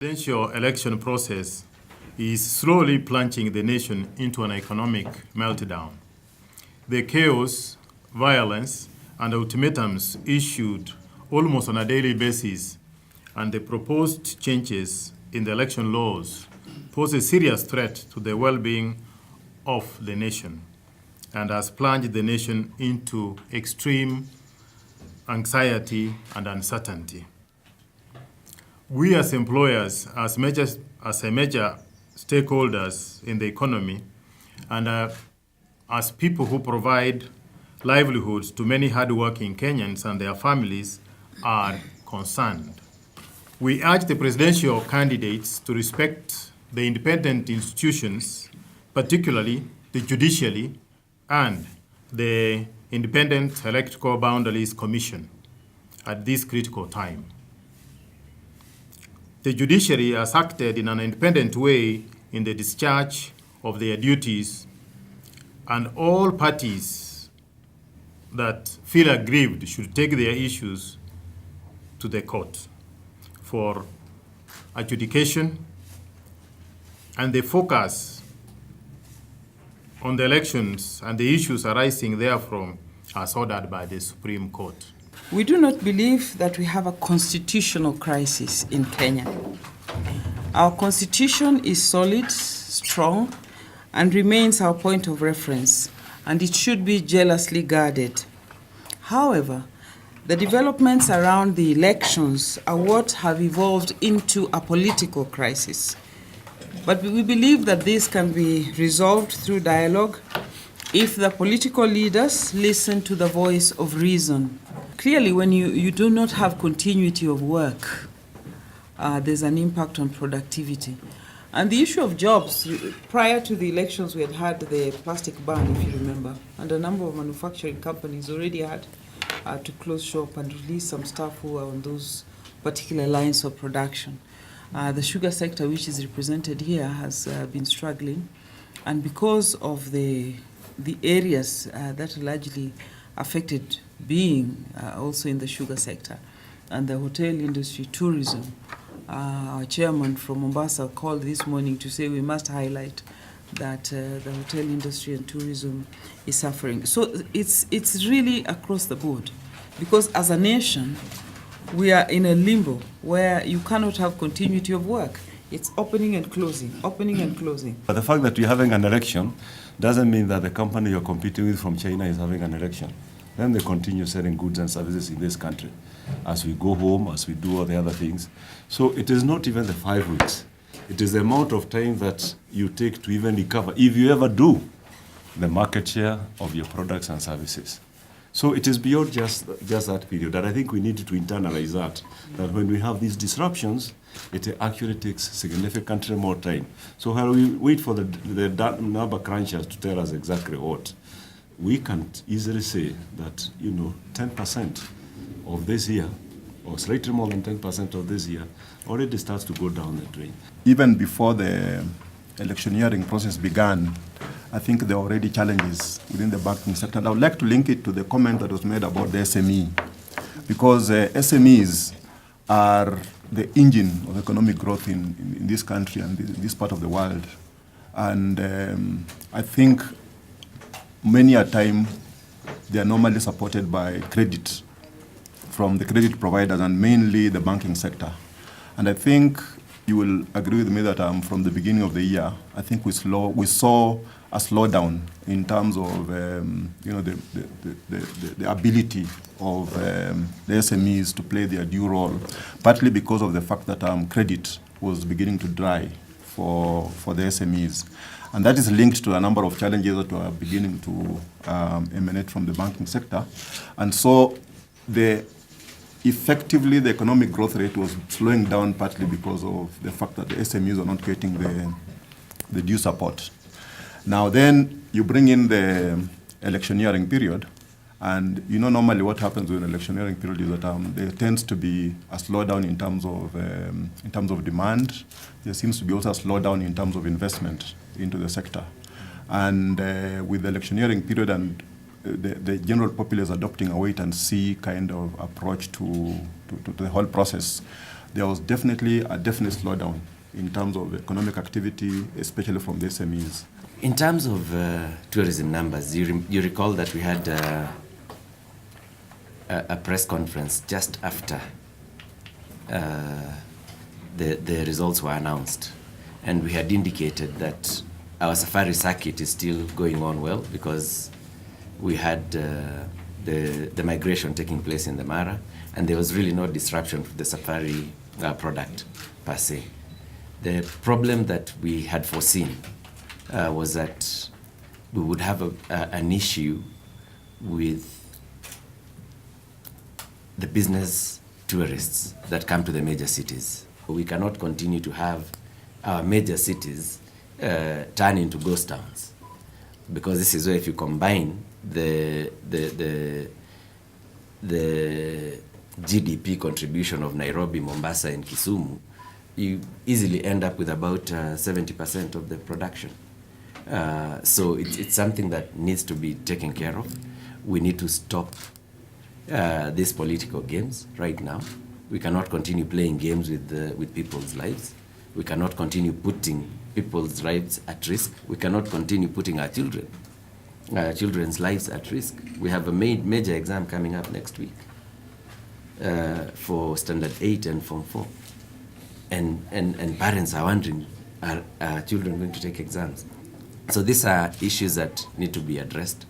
presidential election process is slowly plunging the nation into an economic meltdown. The chaos, violence, and ultimatums issued almost on a daily basis and the proposed changes in the election laws pose a serious threat to the well-being of the nation and has plunged the nation into extreme anxiety and uncertainty. We as employers, as major stakeholders in the economy, and as people who provide livelihoods to many hardworking Kenyans and their families, are concerned. We urge the presidential candidates to respect the independent institutions, particularly the judiciary and the Independent Electoral Boundaries Commission, at this critical time. The judiciary has acted in an independent way in the discharge of their duties, and all parties that feel aggrieved should take their issues to the court for adjudication, and they focus on the elections and the issues arising therefrom as ordered by the Supreme Court. We do not believe that we have a constitutional crisis in Kenya. Our constitution is solid, strong, and remains our point of reference, and it should be jealously guarded. However, the developments around the elections are what have evolved into a political crisis. But we believe that this can be resolved through dialogue if the political leaders listen to the voice of reason. Clearly, when you do not have continuity of work, there's an impact on productivity. And the issue of jobs, prior to the elections, we had the plastic ban, if you remember, and a number of manufacturing companies already had to close shop and release some staff who are on those particular lines of production. The sugar sector, which is represented here, has been struggling, and because of the areas that are largely affected being also in the sugar sector and the hotel industry, tourism, our chairman from Mombasa called this morning to say we must highlight that the hotel industry and tourism is suffering. So it's really across the board, because as a nation, we are in a limbo where you cannot have continuity of work. It's opening and closing, opening and closing. But the fact that you're having an election doesn't mean that the company you're competing with from China is having an election. Then they continue selling goods and services in this country as we go home, as we do all the other things. So it is not even the 5 weeks. It is the amount of time that you take to even recover, if you ever do, the market share of your products and services. So it is beyond just that period. And I think we need to internalize that when we have these disruptions, it actually takes significantly more time. So while we wait for the number crunchers to tell us exactly what, we can easily say that 10% of this year, or slightly more than 10% of this year, already starts to go down the drain. Even before the electioneering process began, I think there are already challenges within the banking sector. And I would like to link it to the comment that was made about the SME, because SMEs are the engine of economic growth in this country and this part of the world. And I think many a time they are normally supported by credit from the credit providers and mainly the banking sector. And I think you will agree with me that from the beginning of the year, I think we saw a slowdown in terms of the ability of the SMEs to play their due role, partly because of the fact that credit was beginning to dry for the SMEs. And that is linked to a number of challenges that were beginning to emanate from the banking sector. And so effectively the economic growth rate was slowing down, partly because of the fact that the SMEs are not getting the due support. Now then you bring in the electioneering period, and normally what happens with an electioneering period is that there tends to be a slowdown in terms of demand. There seems to be also a slowdown in terms of investment into the sector. And with the electioneering period and the general populace adopting a wait and see kind of approach to the whole process, there was definitely a definite slowdown in terms of economic activity, especially from the SMEs. In terms of tourism numbers, you recall that we had a press conference just after the results were announced, and we had indicated that our safari circuit is still going on well because we had the migration taking place in the Mara, and there was really no disruption to the safari product per se. The problem that we had foreseen was that we would have an issue with the business tourists that come to the major cities. We cannot continue to have our major cities turn into ghost towns, because this is where, if you combine the GDP contribution of Nairobi, Mombasa, and Kisumu, you easily end up with about 70% of the production. So it's something that needs to be taken care of. We need to stop these political games right now. We cannot continue playing games with people's lives. We cannot continue putting people's lives at risk. We cannot continue putting our children's lives at risk. We have a major exam coming up next week for Standard 8 and Form 4. And parents are wondering, are children going to take exams? So these are issues that need to be addressed.